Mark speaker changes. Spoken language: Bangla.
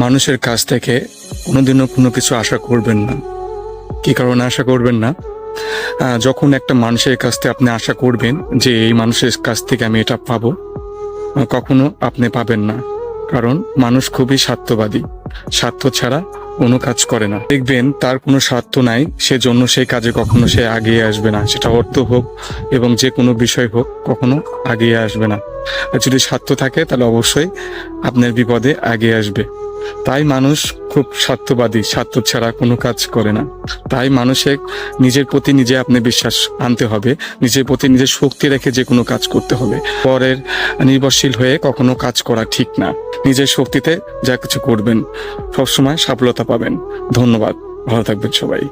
Speaker 1: মানুষের কাছ থেকে কোনোদিনও কোনো কিছু আশা করবেন না। কি কারণে আশা করবেন না? যখন একটা মানুষের কাছ থেকে আপনি আশা করবেন যে এই মানুষের কাছ থেকে আমি এটা পাবো, কখনো আপনি পাবেন না। কারণ মানুষ খুবই স্বার্থবাদী, স্বার্থ ছাড়া কোনো কাজ করে না। দেখবেন তার কোনো স্বার্থ নাই, সেজন্য সেই কাজে কখনো সে এগিয়ে আসবে না। সেটা অর্থ হোক এবং যে কোনো বিষয় হোক, কখনো এগিয়ে আসবে না। আর যদি স্বার্থ থাকে তাহলে অবশ্যই আপনার বিপদে এগিয়ে আসবে। তাই মানুষ খুব স্বার্থবাদী, স্বার্থ ছাড়া কোনো কাজ করে না। তাই মানুষের নিজের প্রতি নিজে আপনি বিশ্বাস আনতে হবে, নিজের প্রতি নিজের শক্তি রেখে যে কোনো কাজ করতে হবে। পরের নির্ভরশীল হয়ে কখনো কাজ করা ঠিক না। নিজের শক্তিতে যা কিছু করবেন সবসময় সফলতা পাবেন। ধন্যবাদ, ভালো থাকবেন সবাই।